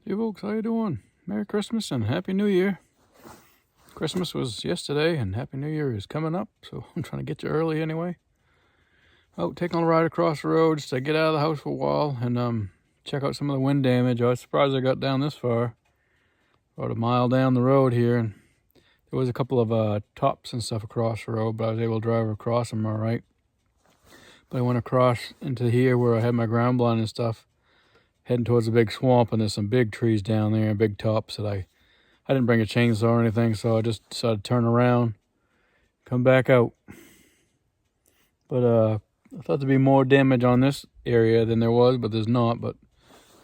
Hey folks, how you doing? Merry Christmas and Happy New Year. Christmas was yesterday and Happy New Year is coming up, so I'm trying to get you early anyway. Oh, taking a ride across the road just to get out of the house for a while and check out some of the wind damage. I was surprised I got down this far. About a mile down the road here, and there was a couple of tops and stuff across the road, but I was able to drive across them all right. But I went across into here where I had my ground blind and stuff, heading towards a big swamp, and there's some big trees down there and big tops that I didn't bring a chainsaw or anything, so I just decided to turn around, come back out. But I thought there'd be more damage on this area than there was, but there's not. But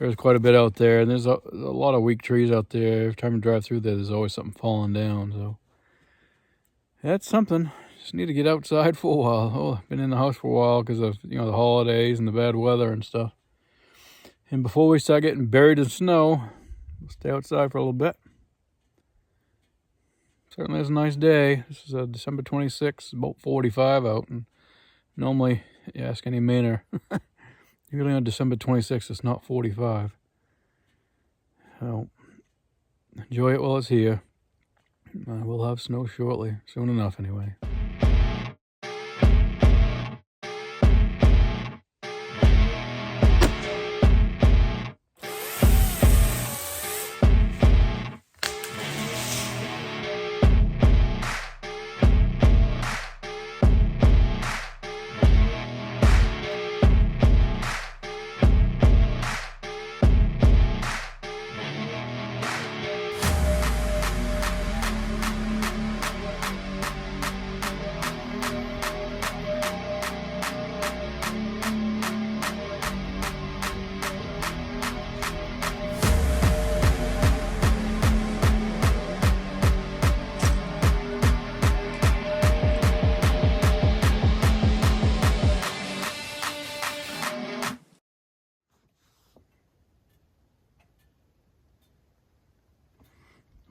there's quite a bit out there, and there's a lot of weak trees out there. Every time you drive through there, there's always something falling down. So that's something. Just need to get outside for a while. Oh, I've been in the house for a while because of the holidays and the bad weather and stuff. And before we start getting buried in snow, we'll stay outside for a little bit. Certainly is a nice day. This is December 26th, about 45 out. And normally, you ask any Mainer, usually on December 26th, it's not 45. So, enjoy it while it's here. We'll have snow shortly, soon enough anyway.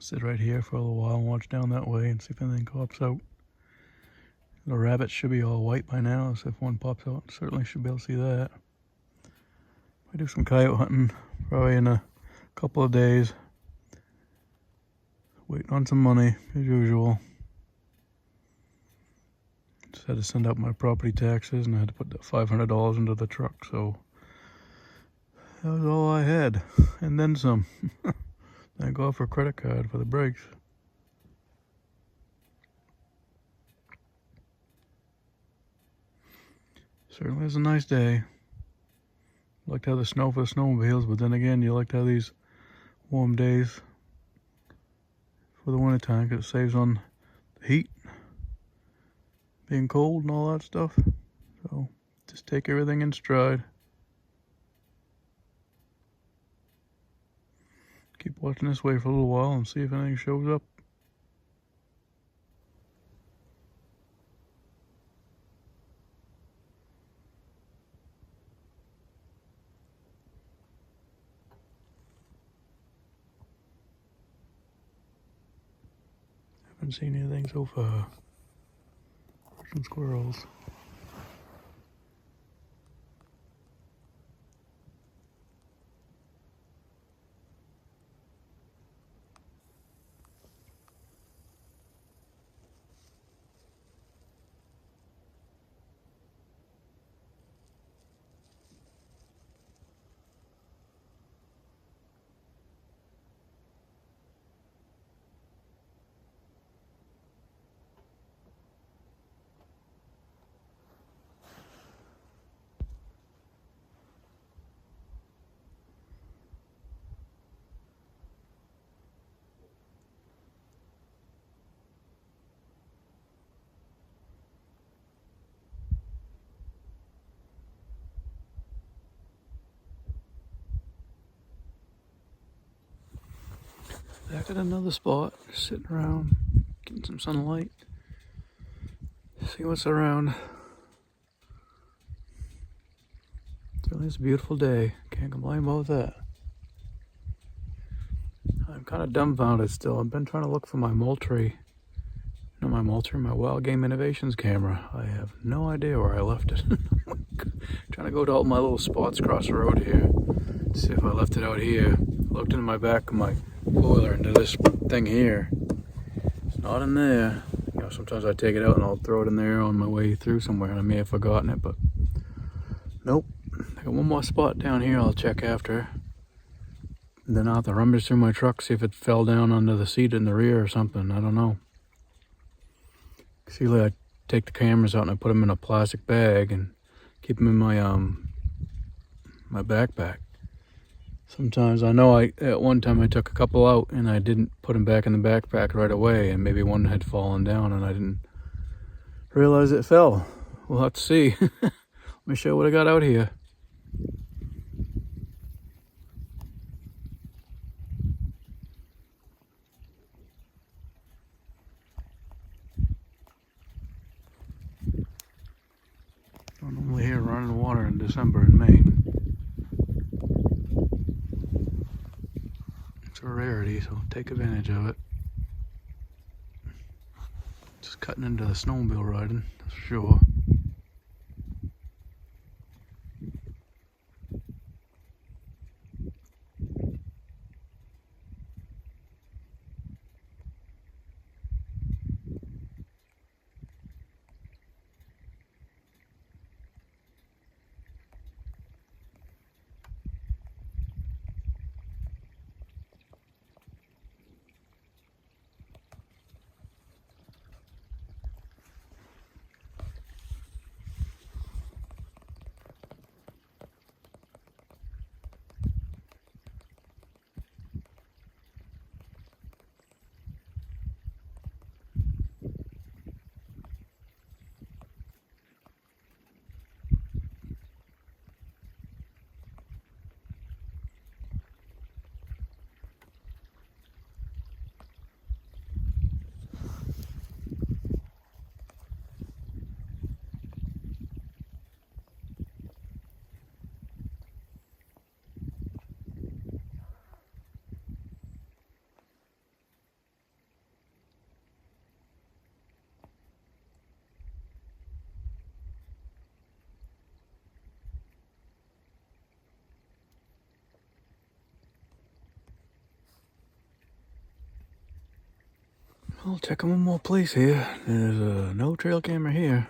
Sit right here for a little while and watch down that way and see if anything pops out. The rabbits should be all white by now, so if one pops out, certainly should be able to see that. I do some coyote hunting probably in a couple of days. Waiting on some money as usual. Just had to send out my property taxes and I had to put that $500 into the truck, so that was all I had, and then some. I go out for a credit card for the brakes. Certainly is a nice day. Like to have the snow for the snowmobiles, but then again, you like to have these warm days for the wintertime because it saves on the heat, being cold and all that stuff. So just take everything in stride. Keep watching this way for a little while and see if anything shows up. Haven't seen anything so far. Some squirrels. Back at another spot, just sitting around, getting some sunlight, see what's around. Certainly it's a beautiful day, can't complain about that. I'm kind of dumbfounded still. I've been trying to look for my Moultrie, my Wild Game Innovations camera. I have no idea where I left it. Trying to go to all my little spots across the road here, see if I left it out here. Looked in my back of my boiler into this thing here. It's not in there. You know, sometimes I take it out and I'll throw it in there on my way through somewhere, and I may have forgotten it, but nope. I got one more spot down here I'll check after. And then I'll have to rummage through my truck, see if it fell down under the seat in the rear or something. I don't know. Usually I take the cameras out and I put them in a plastic bag and keep them in my my backpack. Sometimes I know at one time I took a couple out and I didn't put them back in the backpack right away, and maybe one had fallen down and I didn't realize it fell. We'll have to see. Let me show you what I got out here. Don't normally hear running water in December in Maine. It's a rarity, so take advantage of it. Just cutting into the snowmobile riding, that's for sure. I'll check one more place here. There's no trail camera here.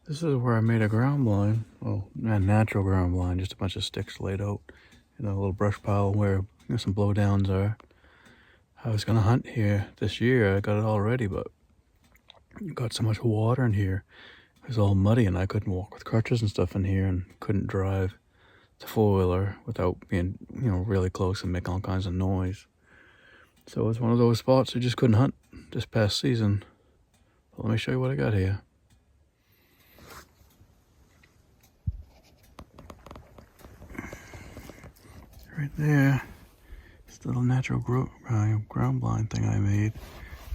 This is where I made a ground blind. Well, not a natural ground blind, just a bunch of sticks laid out in a little brush pile where some blowdowns are. I was gonna hunt here this year. I got it all ready, but it got so much water in here. It was all muddy and I couldn't walk with crutches and stuff in here, and couldn't drive the four-wheeler without being, really close and making all kinds of noise. So it's one of those spots I just couldn't hunt this past season. But let me show you what I got here. Right there, it's the little natural ground blind thing I made.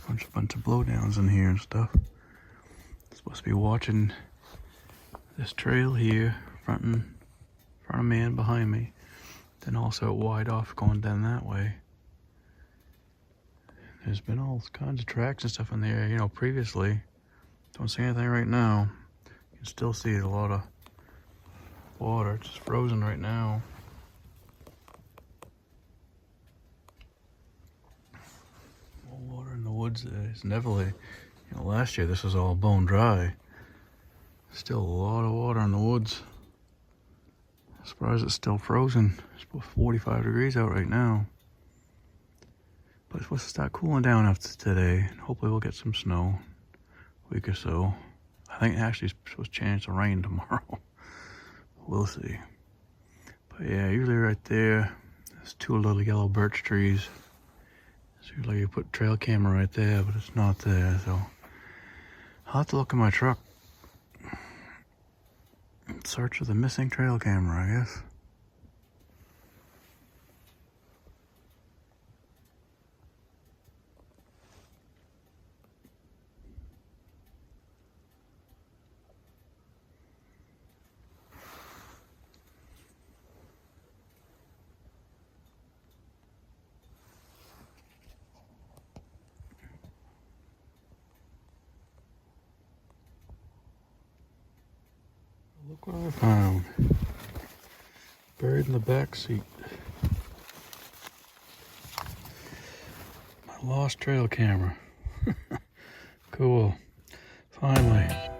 Bunch of blowdowns in here and stuff. Supposed to be watching this trail here, front of me and behind me. Then also wide off going down that way. There's been all kinds of tracks and stuff in there, previously. Don't see anything right now. You can still see a lot of water. It's just frozen right now. More water in the woods there. It's definitely, last year this was all bone dry. Still a lot of water in the woods. I'm surprised it's still frozen. It's 45 degrees out right now. But it's supposed to start cooling down after today. Hopefully we'll get some snow. A week or so. I think actually it's supposed to change to rain tomorrow. We'll see. But yeah, usually right there, there's two little yellow birch trees. So usually you put trail camera right there, but it's not there, so I'll have to look in my truck in search of the missing trail camera, I guess. Look what I found. Buried in the back seat. Lost trail camera. Cool. Finally.